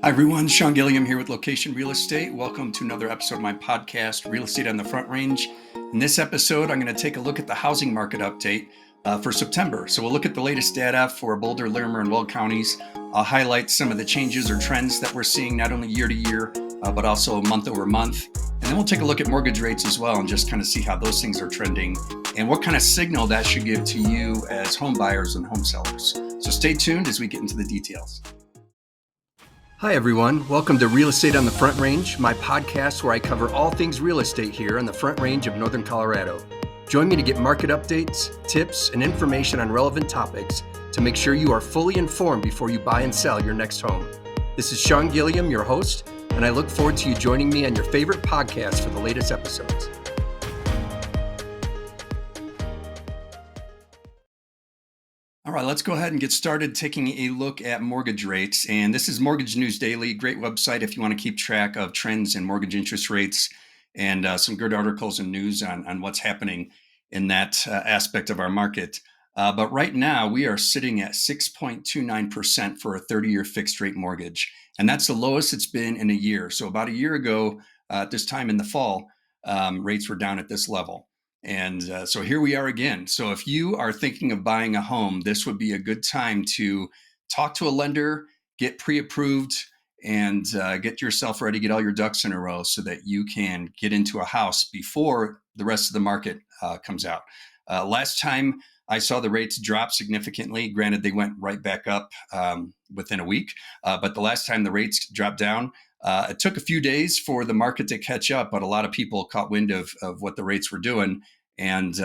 Hi everyone, Sean Gilliam here with Location Real Estate. Welcome to another episode of my podcast, Real Estate on the Front Range. In this episode, I'm going to take a look at the housing market update for September. So we'll look at the latest data for Boulder, Larimer, and Weld counties. I'll highlight some of the changes or trends that we're seeing not only year to year, but also month over month. And then we'll take a look at mortgage rates as well and just kind of see how those things are trending and what kind of signal that should give to you as home buyers and home sellers. So stay tuned as we get into the details. Hi everyone, welcome to Real Estate on the Front Range, my podcast where I cover all things real estate here on the Front Range of Northern Colorado. Join me to get market updates, tips, and information on relevant topics to make sure you are fully informed before you buy and sell your next home. This is Sean Gilliam, your host, and I look forward to you joining me on your favorite podcast for the latest episodes. All right, let's go ahead and get started taking a look at mortgage rates. And this is Mortgage News Daily, great website if you want to keep track of trends in mortgage interest rates and some good articles and news on what's happening in that aspect of our market. But right now, we are sitting at 6.29% for a 30-year fixed rate mortgage. And that's the lowest it's been in a year. So about a year ago, at this time in the fall, rates were down at this level. And so here we are again. So if you are thinking of buying a home, this would be a good time to talk to a lender, get pre-approved, and get yourself ready, get all your ducks in a row so that you can get into a house before the rest of the market comes out. Last time I saw the rates drop significantly. Granted, they went right back up within a week. But the last time the rates dropped down, it took a few days for the market to catch up, but a lot of people caught wind of what the rates were doing. And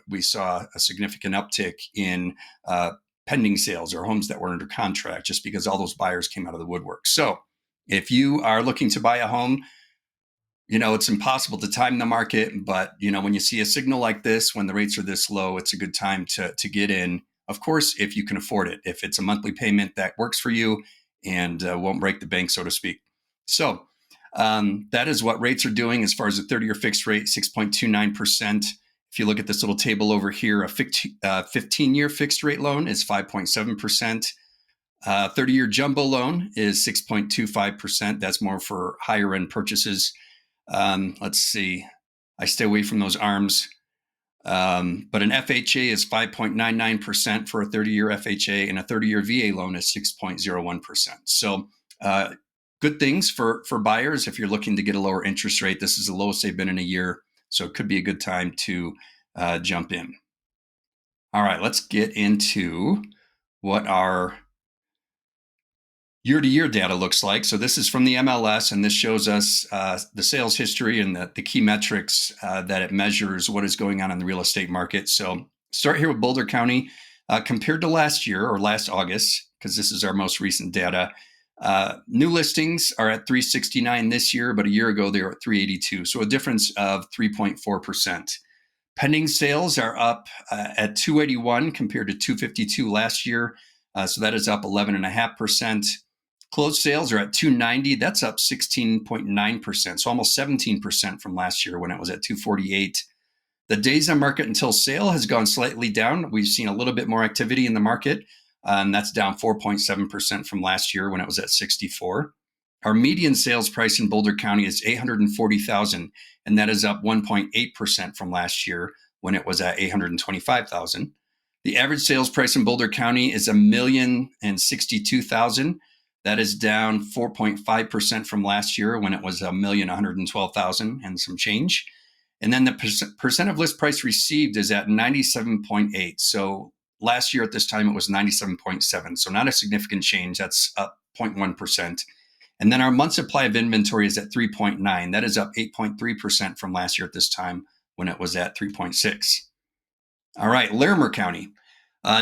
we saw a significant uptick in pending sales or homes that were under contract just because all those buyers came out of the woodwork. So if you are looking to buy a home, you know, it's impossible to time the market, but, you know, when you see a signal like this, when the rates are this low, it's a good time to get in. Of course, if you can afford it, if it's a monthly payment that works for you and won't break the bank, so to speak. So that is what rates are doing as far as a 30-year fixed rate, 6.29%. If you look at this little table over here, a 15-year fixed rate loan is 5.7%. 30-year jumbo loan is 6.25%. That's more for higher end purchases. Let's see. I stay away from those ARMs. But an FHA is 5.99% for a 30-year FHA, and a 30-year VA loan is 6.01%. So good things for buyers if you're looking to get a lower interest rate. This is the lowest they've been in a year, so it could be a good time to jump in. All right, let's get into what our year-to-year data looks like. So this is from the MLS, and this shows us the sales history and the key metrics that it measures what is going on in the real estate market. So start here with Boulder County. Compared to last year or last August, because this is our most recent data, new listings are at 369 this year, but a year ago they were at 382. So a difference of 3.4%. Pending sales are up at 281 compared to 252 last year. So that is up 11.5%. Closed sales are at 290. That's up 16.9%. So almost 17% from last year when it was at 248. The days on market until sale has gone slightly down. We've seen a little bit more activity in the market. That's down 4.7% from last year when it was at 64. Our median sales price in Boulder County is $840,000, and that is up 1.8% from last year when it was at $825,000. The average sales price in Boulder County is $1,062,000. That is down 4.5% from last year when it was $1,112,000 and some change. And then the percent of list price received is at 97.8. So last year at this time, it was 97.7. So not a significant change. That's up 0.1%. And then our month supply of inventory is at 3.9. That is up 8.3% from last year at this time when it was at 3.6. All right, Larimer County.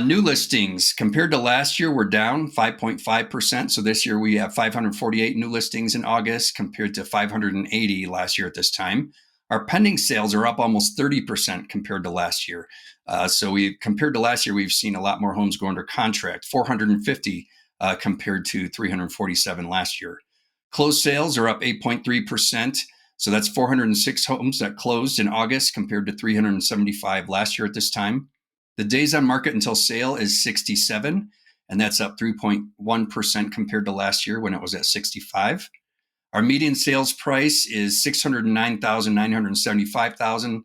New listings compared to last year, we're down 5.5%. So this year we have 548 new listings in August compared to 580 last year at this time. Our pending sales are up almost 30% compared to last year. Compared to last year, we've seen a lot more homes go under contract, 450 compared to 347 last year. Closed sales are up 8.3%. So that's 406 homes that closed in August compared to 375 last year at this time. The days on market until sale is 67, and that's up 3.1% compared to last year when it was at 65. Our median sales price is $609,975.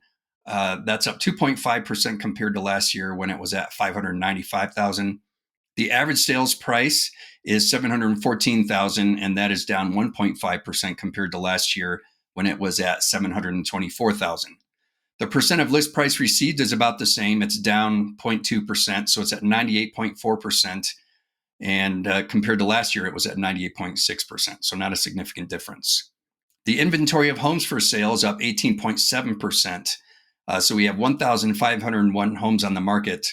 That's up 2.5% compared to last year when it was at $595,000. The average sales price is $714,000, and that is down 1.5% compared to last year when it was at $724,000. The percent of list price received is about the same. It's down 0.2%, so it's at 98.4%. And compared to last year, it was at 98.6%, so not a significant difference. The inventory of homes for sale is up 18.7%. So we have 1,501 homes on the market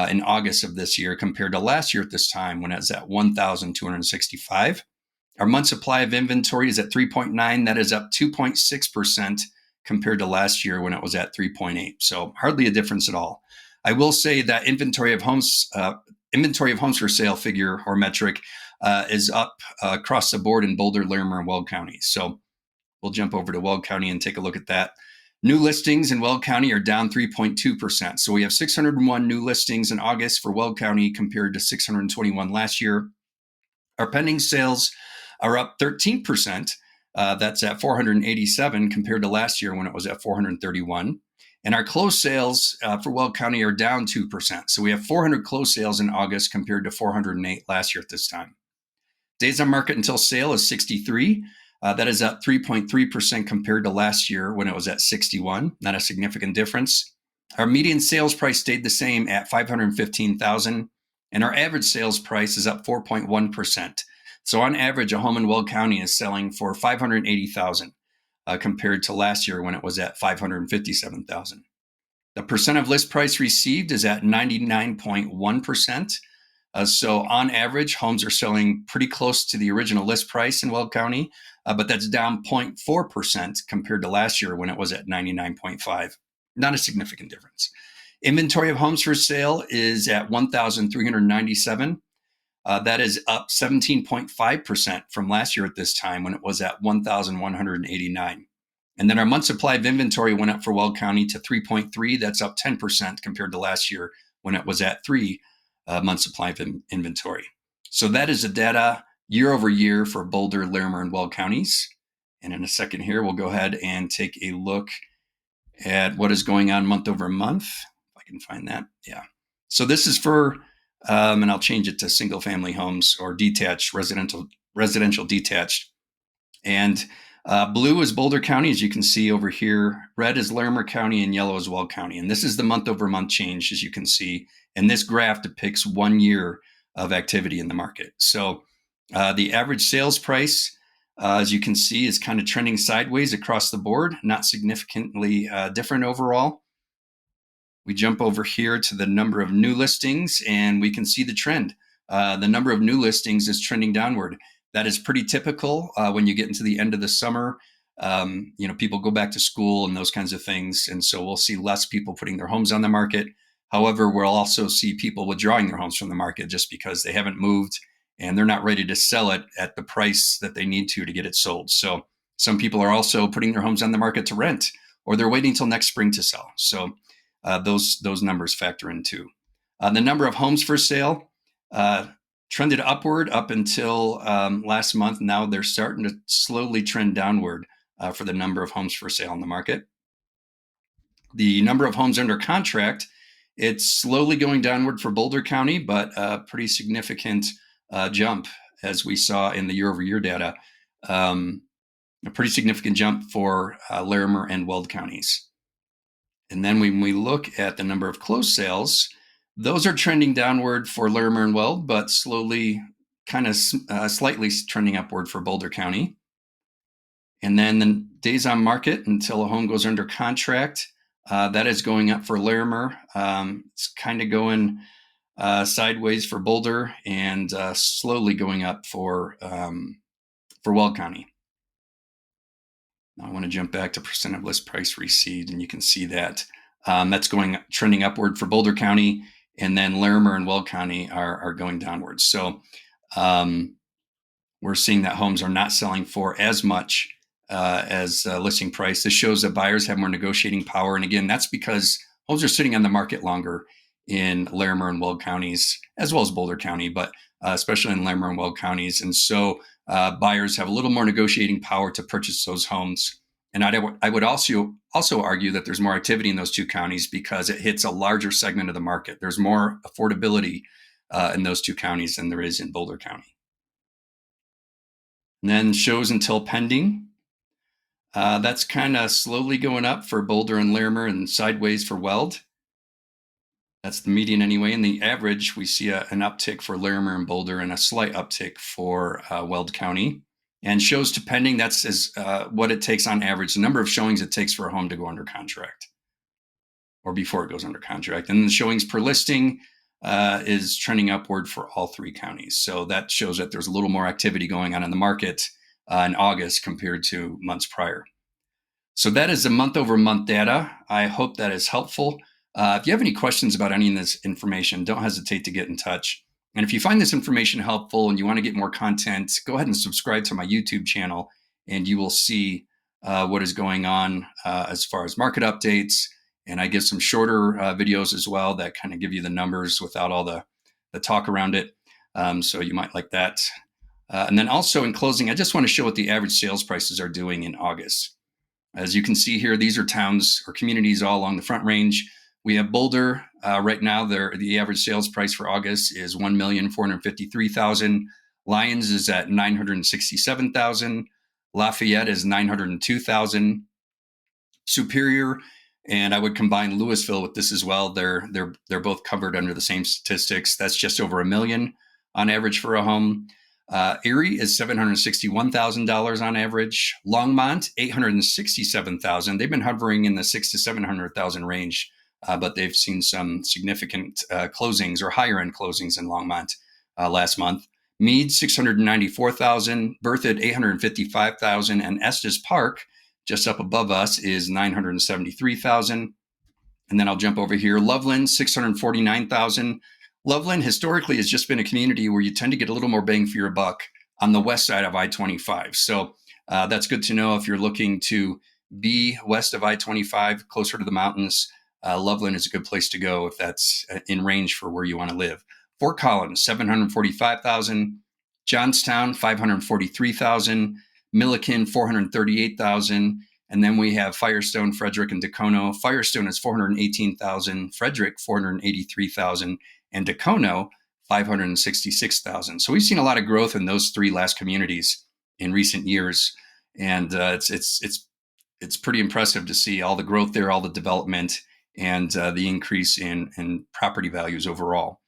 in August of this year compared to last year at this time when it was at 1,265. Our month supply of inventory is at 3.9. That is up 2.6% compared to last year when it was at 3.8. So hardly a difference at all. I will say that inventory of homes for sale figure or metric is up across the board in Boulder, Larimer, and Weld County. So we'll jump over to Weld County and take a look at that. New listings in Weld County are down 3.2%. So we have 601 new listings in August for Weld County compared to 621 last year. Our pending sales are up 13%. That's at 487 compared to last year when it was at 431. And our closed sales for Weld County are down 2%. So we have 400 closed sales in August compared to 408 last year at this time. Days on market until sale is 63. That is up 3.3% compared to last year when it was at 61. Not a significant difference. Our median sales price stayed the same at $515,000, and our average sales price is up 4.1%. So on average, a home in Weld County is selling for $580,000 compared to last year when it was at $557,000. The percent of list price received is at 99.1%. So on average, homes are selling pretty close to the original list price in Weld County, but that's down 0.4% compared to last year when it was at 99.5. Not a significant difference. Inventory of homes for sale is at 1,397. That is up 17.5% from last year at this time when it was at 1,189. And then our month supply of inventory went up for Weld County to 3.3. That's up 10% compared to last year when it was at 3 month supply of inventory. So that is the data year over year for Boulder, Larimer, and Weld counties. And in a second here, we'll go ahead and take a look at what is going on month over month. If I can find that. Yeah. So this is for, and I'll change it to single family homes or detached, residential detached. And blue is Boulder County, as you can see over here. Red is Larimer County and yellow is Weld County. And this is the month over month change, as you can see. And this graph depicts 1 year of activity in the market. So the average sales price, as you can see, is kind of trending sideways across the board, not significantly different overall. We jump over here to the number of new listings and we can see the trend. The number of new listings is trending downward. That is pretty typical when you get into the end of the summer. People go back to school and those kinds of things. And so we'll see less people putting their homes on the market. However, we'll also see people withdrawing their homes from the market just because they haven't moved and they're not ready to sell it at the price that they need to get it sold. So some people are also putting their homes on the market to rent, or they're waiting till next spring to sell. So those numbers factor in too. The number of homes for sale trended upward up until last month. Now they're starting to slowly trend downward for the number of homes for sale in the market. The number of homes under contract, it's slowly going downward for Boulder County, but a pretty significant jump, as we saw in the year-over-year data. A pretty significant jump for Larimer and Weld counties. And then when we look at the number of closed sales, those are trending downward for Larimer and Weld, but slowly, kind of slightly trending upward for Boulder County. And then the days on market until a home goes under contract, that is going up for Larimer. It's kind of going sideways for Boulder and slowly going up for Weld County. Now I want to jump back to percent of list price received, and you can see that that's trending upward for Boulder County, and then Larimer and Weld County are going downwards. So we're seeing that homes are not selling for as much as listing price. This shows that buyers have more negotiating power. And again, that's because homes are sitting on the market longer. in Larimer and Weld counties, as well as Boulder County, but especially in Larimer and Weld counties. And so buyers have a little more negotiating power to purchase those homes. And I would also argue that there's more activity in those two counties because it hits a larger segment of the market. There's more affordability in those two counties than there is in Boulder County. And then shows until pending. That's kind of slowly going up for Boulder and Larimer and sideways for Weld. That's the median anyway. In the average, we see an uptick for Larimer and Boulder and a slight uptick for Weld County. And shows to pending, that's what it takes on average, the number of showings it takes for a home to go under contract or before it goes under contract. And the showings per listing is trending upward for all three counties. So that shows that there's a little more activity going on in the market in August compared to months prior. So that is the month-over-month data. I hope that is helpful. If you have any questions about any of this information, don't hesitate to get in touch. And if you find this information helpful and you want to get more content, go ahead and subscribe to my YouTube channel, and you will see what is going on as far as market updates. And I give some shorter videos as well that kind of give you the numbers without all the talk around it. So you might like that. And then also in closing, I just want to show what the average sales prices are doing in August. As you can see here, these are towns or communities all along the Front Range. We have Boulder right now. The average sales price for August is $1,453,000. Lyons is at $967,000. Lafayette is $902,000. Superior, and I would combine Louisville with this as well. They're both covered under the same statistics. That's just over $1 million on average for a home. Erie is $761,000 on average. Longmont, $867,000. They've been hovering in the $600,000 to $700,000 range, but they've seen some significant closings or higher end closings in Longmont last month. Meade, $694,000. Berthoud, $855,000, and Estes Park, just up above us, is $973,000. And then I'll jump over here. Loveland, $649,000. Loveland historically has just been a community where you tend to get a little more bang for your buck on the west side of I-25. So that's good to know if you're looking to be west of I-25, closer to the mountains. Loveland is a good place to go if that's in range for where you want to live. Fort Collins, $745,000. Johnstown, $543,000. Milliken, $438,000. And then we have Firestone, Frederick, and Dacono. Firestone is $418,000. Frederick, $483,000. And Dacono, $566,000. So we've seen a lot of growth in those three last communities in recent years, and it's pretty impressive to see all the growth there, all the development, and the increase in property values overall.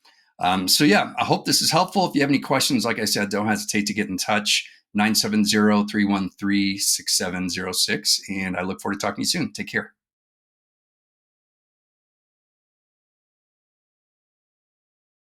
So yeah, I hope this is helpful. If you have any questions, like I said, don't hesitate to get in touch. 970-313-6706, and I look forward to talking to you soon. Take care.